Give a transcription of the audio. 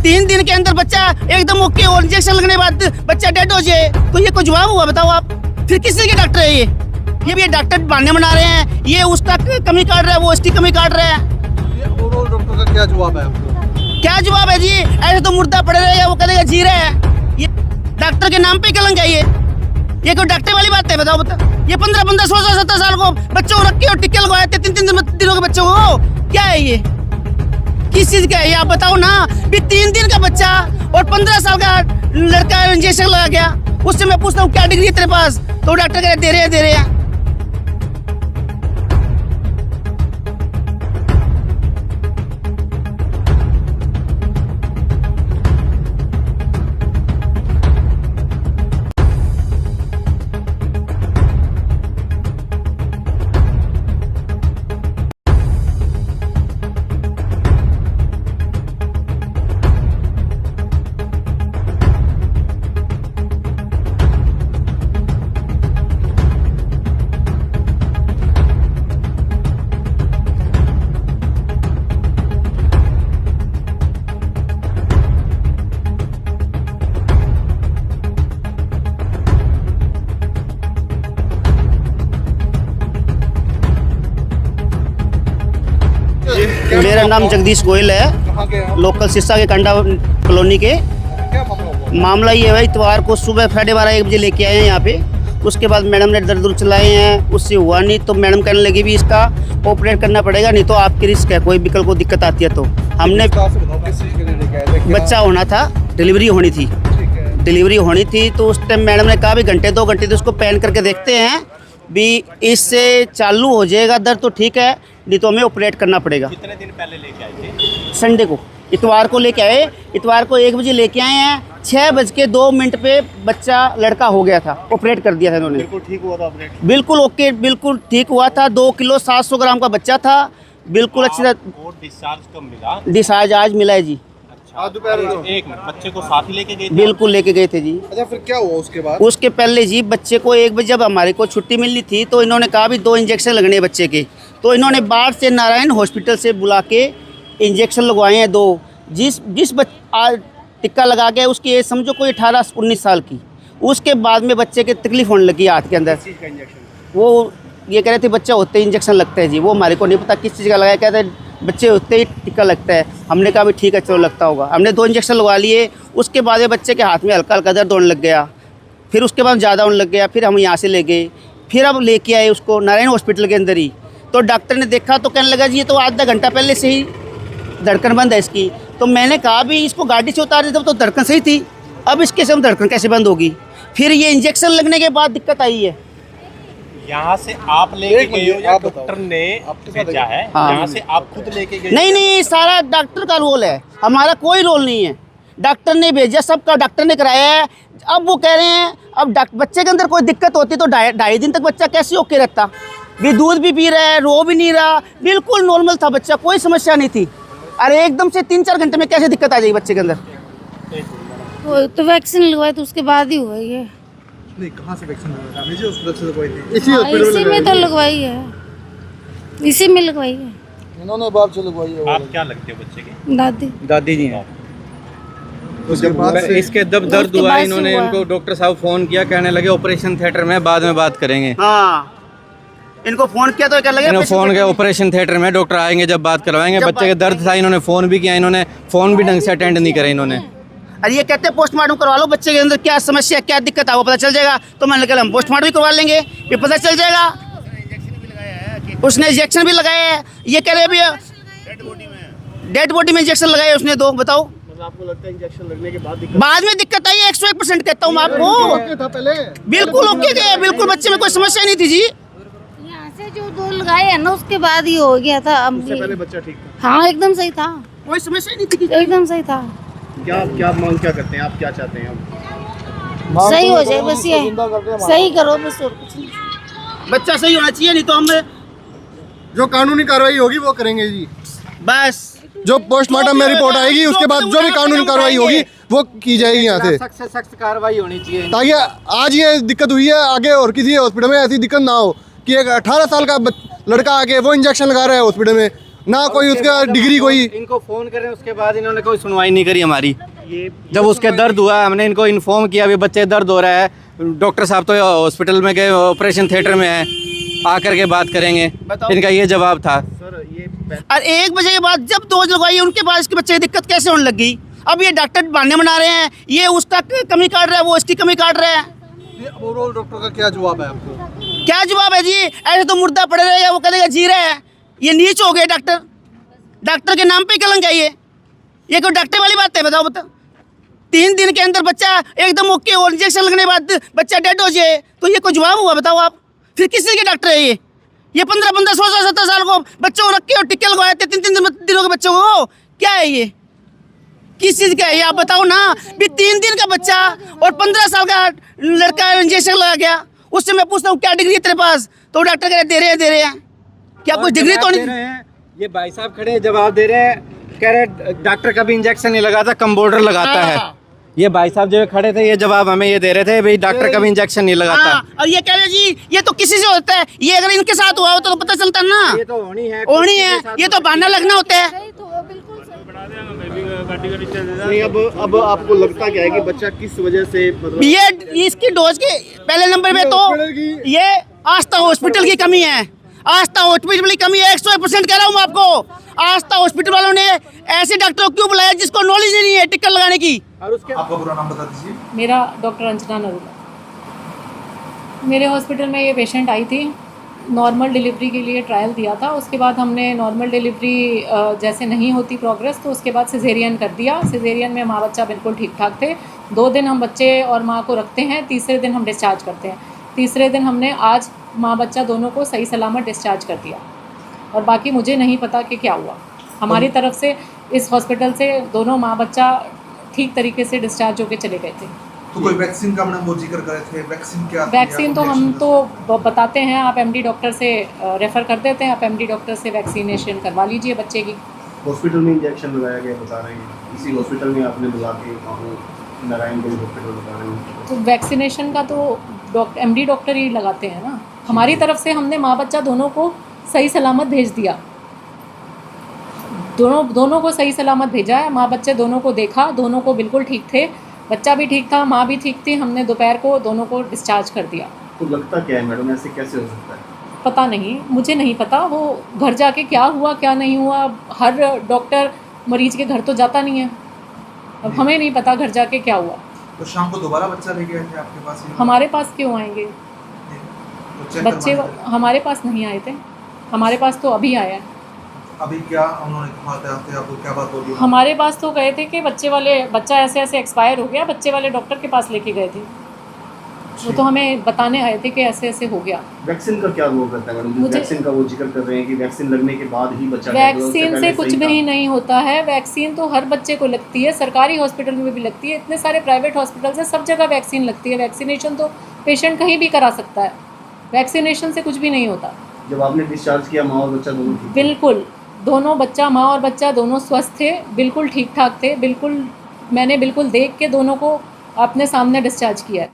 3 दिन के अंदर बच्चा एकदम ओके और इंजेक्शन लगने के बाद बच्चा डेड हो जाए, तो ये कोई जवाब हुआ? बताओ आप। फिर किस के डॉक्टर है ये भी डॉक्टर बहाने बना रहे हैं, ये उसका कमी काट रहा है, वो उसकी कमी काट रहा है। ओवरऑल डॉक्टर का क्या जवाब है आपको? क्या जवाब है जी? ऐसे तो मुर्दा पड़े रहेगा, वो कहेगा जी रहा है। ये डॉक्टर के नाम पे कलंक है ये कोई डॉक्टर वाली बात है? बताओ। ये 15, 16, 17 साल को बच्चों को रख के और टिक्के लगवाए थे, 3 दिनों के बच्चों को। क्या है ये? किस चीज का है ये? आप बताओ ना। भी 3 दिन का बच्चा और 15 साल का लड़का इंजेक्शन लगा गया, उससे मैं पूछता हूँ क्या डिग्री है तेरे पास? तो डॉक्टर कह दे रहे हैं। मेरा नाम जगदीश गोयल है, लोकल सिरसा के कंडा कॉलोनी के। मामला ये है, इतवार को सुबह 12:30 1 बजे लेके आए हैं यहाँ पे। उसके बाद मैडम ने दर्द चलाए हैं, उससे हुआ नहीं, तो मैडम कहने लगी भी इसका ऑपरेट करना पड़ेगा, नहीं तो आपकी रिस्क है, कोई विकल्प को दिक्कत आती है। तो हमने बच्चा होना था, डिलीवरी होनी थी, तो उस टाइम मैडम ने कहा भी घंटे 2 घंटे तो उसको पहन करके देखते हैं भी इससे चालू हो जाएगा दर्द तो ठीक है, नहीं तो हमें ऑपरेट करना पड़ेगा। कितने दिन पहले लेके आए थे? संडे को, इतवार को लेके आए। इतवार को 1 बजे लेके आए हैं, 6:02 पे बच्चा लड़का हो गया था, ऑपरेट कर दिया था इन्होंने। बिल्कुल ठीक हुआ था ऑपरेट? बिल्कुल ओके, बिल्कुल ठीक हुआ था। 2 किलो 700 ग्राम का बच्चा था, बिल्कुल अच्छी तरह। डिस्चार्ज कब मिला? डिस्चार्ज आज मिला है जी। आज दोपहर में? एक मिनट, बच्चे को साथ ही लेके गए थे? बिल्कुल लेके गए थे जी। अच्छा, फिर क्या हुआ उसके बाद? उसके पहले जी बच्चे को 1 बजे जब हमारे को छुट्टी मिली थी, तो इन्होंने कहा भी 2 इंजेक्शन लगने हैं बच्चे के, तो इन्होंने बाहर से नारायण हॉस्पिटल से बुला के इंजेक्शन लगवाए हैं 2। जिस टिक्का लगा के उसकी एज समझो कोई 18-19 साल की। उसके बाद में बच्चे के तकलीफ होने लगी हाथ के अंदर। वो ये कह रहे थे बच्चा होते ही इंजेक्शन लगता है जी, वो हमारे को नहीं पता किस चीज़ का लगाया, कहते हैं बच्चे होते ही टिक्का लगता है। हमने कहा भी ठीक है चलो लगता होगा। हमने 2 इंजेक्शन लगवा लिए। उसके बाद बच्चे के हाथ में हल्का हल्का दर्द होने लग गया, फिर उसके बाद ज़्यादा होने लग गया, फिर हम यहाँ से ले गए, फिर अब लेके आए उसको नारायण हॉस्पिटल के अंदर ही। तो डॉक्टर ने देखा तो कहने लगा जी ये तो आधा घंटा पहले से ही धड़कन बंद है इसकी। तो मैंने कहा भी इसको गाड़ी से उतार देते तो धड़कन सही थी, अब इसके से हम धड़कन कैसे बंद होगी? फिर ये इंजेक्शन लगने के बाद दिक्कत आई है। यहाँ से आप लेके गए हो या डॉक्टर ने भेजा है? हाँ। यहाँ से आप खुद लेके गए? नहीं, सारा डॉक्टर का रोल है, हमारा कोई रोल नहीं है। डॉक्टर ने भेजा, सबका डॉक्टर ने कराया है। अब वो कह रहे हैं अब बच्चे के अंदर कोई दिक्कत होती तो 2.5 दिन तक बच्चा कैसे ओके रहता? भी दूध भी पी रहा है, रो भी नहीं रहा, बिल्कुल नॉर्मल था बच्चा, कोई समस्या नहीं थी। अरे एकदम से 3-4 घंटे में कैसे दिक्कत आ जाएगी बच्चे के अंदर? वो तो वैक्सीन लगवाए तो उसके बाद ही हुआ ये। नहीं, कहाँ से वैक्सीन लगवाया? निजी हॉस्पिटल से लगवाई थी? इसी में तो लगवाई है, इसी में लगवाई है। इन्होंने बाप से लगवाई है। आप क्या लगते हो बच्चे के? दादी जी हैं। उसके बाद इसके जब दर्द हुआ इन्होंने इनको डॉक्टर साहब फोन किया, कहने लगे ऑपरेशन थिएटर में बाद में बात करेंगे। हाँ, इनको फोन किया तो क्या लगे? इन्होंने फोन किया ऑपरेशन थिएटर में डॉक्टर आएंगे जब बात करवाएंगे। बच्चे के दर्द था, इन्होंने फोन भी किया, इन्होंने फोन भी ढंग से अटेंड नहीं करे इन्होंने। अरे ये कहते हैं पोस्टमार्टम करवा लो, बच्चे के अंदर क्या समस्या क्या दिक्कत है वो पता चल जाएगा। तो मैंने कहा हम पोस्टमार्टम भी करवा लेंगे, ये पता चल जाएगा। उसने इंजेक्शन भी लगाया है, ये कह रहे हैं डेड बॉडी में इंजेक्शन लगाया उसने 2। बताओ आपको लगता है इंजेक्शन लगने के बाद बाद में दिक्कत आई है? 101% कहता हूँ मैं आपको। बिल्कुल ओके गया, बिल्कुल बच्चे में कोई समस्या नहीं थी जी। यहाँ से जो 2 लगाए हैं ना उसके बाद ही हो गया था। पहले बच्चा ठीक था? हाँ एकदम सही था, कोई समस्या नहीं थी, एकदम सही था। क्या मांग क्या करते हैं आप, क्या चाहते हैं? सही हो जाए बस, ये सही करो बस, और कुछ नहीं। बच्चा सही होना चाहिए, नहीं तो हम जो कानूनी कार्रवाई होगी वो करेंगे जी। बस जो पोस्टमार्टम में रिपोर्ट आएगी उसके बाद जो भी कानूनी कार्रवाई होगी वो की जाएगी यहाँ से। सख्त कार्रवाई होनी चाहिए, ताकि आज ये दिक्कत हुई है आगे और किसी हॉस्पिटल में ऐसी दिक्कत ना हो कि एक 18 साल का लड़का आके वो इंजेक्शन लगा रहा है हॉस्पिटल में ना कोई उसका डिग्री कोई। इनको फोन करें उसके बाद इन्होंने कोई सुनवाई नहीं करी हमारी। जब उसके दर्द हुआ हमने इनको इन्फॉर्म किया भी बच्चे दर्द हो रहा है, डॉक्टर साहब तो हॉस्पिटल में गए, ऑपरेशन थिएटर में है, आकर के बात करेंगे। इनका ये जवाब था। और 1 बजे के बाद जब डोज लगवाई उनके बाद इसके बच्चे की दिक्कत कैसे होने लगी? अब ये डॉक्टर बहाने बना रहे हैं, ये उसका कमी काट रहा है, वो इसकी कमी काट रहा है। ओवरऑल डॉक्टर का क्या जवाब है आपको? क्या जवाब है जी? ऐसे तो मुर्दा पड़े रहेगा, वो कहेगा जी रहा है। ये नीच हो गए डॉक्टर, डॉक्टर के नाम पे कलंक है ये कोई डॉक्टर वाली बात है? बताओ 3 दिन के अंदर बच्चा एकदम ओके और इंजेक्शन लगने के बाद बच्चा डेड हो जाए, तो ये कोई जवाब हुआ? बताओ आप। फिर किस चीज़ के डॉक्टर है ये 15-15, 16-17 साल को बच्चों को रख के और टिक्के लगवाए थे 3 दिनों के बच्चों को। क्या है ये? किस चीज़ का है ये? आप बताओ ना। भी 3 दिन का बच्चा और 15 साल का लड़का इंजेक्शन लगा गया, उससे मैं पूछता हूँ क्या डिग्री है तेरे पास? तो डॉक्टर कह रहे दे रहे हैं। क्या कोई डिग्री तो नहीं? ये भाई साहब खड़े हैं, जवाब दे रहे हैं, कह रहे डॉक्टर कभी इंजेक्शन नहीं लगाता, कंपाउंडर लगाता है। ये भाई साहब जो खड़े थे ये जवाब हमें ये दे रहे थे भाई डॉक्टर कभी इंजेक्शन नहीं लगाता। और ये कह रहे जी ये तो किसी से होता है, ये अगर इनके साथ हुआ हो तो पता चलता ना। ये तो होनी है, ये तो बहाना लगना होता है। नहीं, अब आपको लगता क्या है कि बच्चा किस वजह से मतलब ये इसकी डोज के पहले नंबर पे तो ये आस्था हॉस्पिटल की कमी है। आस्था हॉस्पिटल की कमी है, 100% कह रहा हूँ मैं आपको। आस्था हॉस्पिटल वालों ने ऐसे डॉक्टर को क्यों बुलाया जिसको नॉलेज ही नहीं है टिकट लगाने की? और उसके आपका पूरा नाम बता दीजिए। मेरा डॉक्टर अंजना नरूला। मेरे हॉस्पिटल में ये पेशेंट आई थी, नॉर्मल डिलीवरी के लिए ट्रायल दिया था। उसके बाद हमने नॉर्मल डिलीवरी जैसे नहीं होती प्रोग्रेस तो उसके बाद सिजेरियन कर दिया। सिजेरियन में माँ बच्चा बिल्कुल ठीक ठाक थे। 2 दिन हम बच्चे और माँ को रखते हैं, तीसरे दिन हम डिस्चार्ज करते हैं। तीसरे दिन हमने आज माँ बच्चा दोनों को सही सलामत डिस्चार्ज कर दिया और बाकी मुझे नहीं पता कि क्या हुआ। हमारी तरफ से इस हॉस्पिटल से दोनों माँ बच्चा ठीक तरीके से डिस्चार्ज होकर चले गए थे। तो कोई वैक्सीन का हमने वो जिक्र करे थे, वैक्सीन क्या? वैक्सीन तो हम तो बताते हैं, आप एमडी डॉक्टर से रेफ़र कर देते हैं, आप एमडी डॉक्टर से वैक्सीनेशन करवा लीजिए बच्चे की। हॉस्पिटल में इंजेक्शन लगाया गया बता रहे हैं, इसी हॉस्पिटल में आपने बुला के नारायणगंज हॉस्पिटल बता रहे हैं। तो वैक्सीनेशन का तो एमडी डॉक्टर ही लगाते हैं ना। हमारी तरफ से हमने माँ बच्चा दोनों को सही सलामत भेज दिया, दोनों को सही सलामत भेजा है। माँ बच्चे दोनों को देखा, दोनों को बिल्कुल ठीक थे, बच्चा भी ठीक था, माँ भी ठीक थी। हमने दोपहर को दोनों को डिस्चार्ज कर दिया। तो लगता क्या है मैडम, ऐसे कैसे हो सकता है? पता नहीं, मुझे नहीं पता वो घर जाके क्या हुआ क्या नहीं हुआ। हर डॉक्टर मरीज के घर तो जाता नहीं है, अब हमें नहीं पता घर जाके क्या हुआ। तो शाम को दोबारा बच्चा लेके आए थे आपके पास? हमारे पास क्यों आएंगे तो चेक बच्चे? करवाने थे। हमारे पास नहीं आए थे, हमारे पास तो अभी आया है। अभी क्या उन्होंने कहा था आपको, क्या बात बोली? हमारे पास तो गए थे कि बच्चा ऐसे ऐसे एक्सपायर हो गया, बच्चे वाले डॉक्टर के पास लेके गए थे। वो तो हमें बताने आए थे कि ऐसे ऐसे हो गया। वैक्सीन का क्या रोल रहता है मैडम? वैक्सीन का वो जिक्र कर रहे हैं कि वैक्सीन लगने के बाद ही बच्चा वैक्सीन से कुछ भी नहीं होता है। वैक्सीन तो हर बच्चे को लगती है, सरकारी हॉस्पिटल में भी लगती है, इतने सारे प्राइवेट हॉस्पिटल से सब जगह वैक्सीन लगती है। वैक्सीनेशन तो पेशेंट कहीं भी करा सकता है, वैक्सीनेशन से कुछ भी नहीं होता। जब आपने डिस्चार्ज किया माँ और बच्चा दोनों ठीक थे? बिल्कुल, दोनों बच्चा माँ और बच्चा दोनों स्वस्थ थे, बिल्कुल ठीक ठाक थे। बिल्कुल मैंने बिल्कुल देख के दोनों को अपने सामने डिस्चार्ज किया है।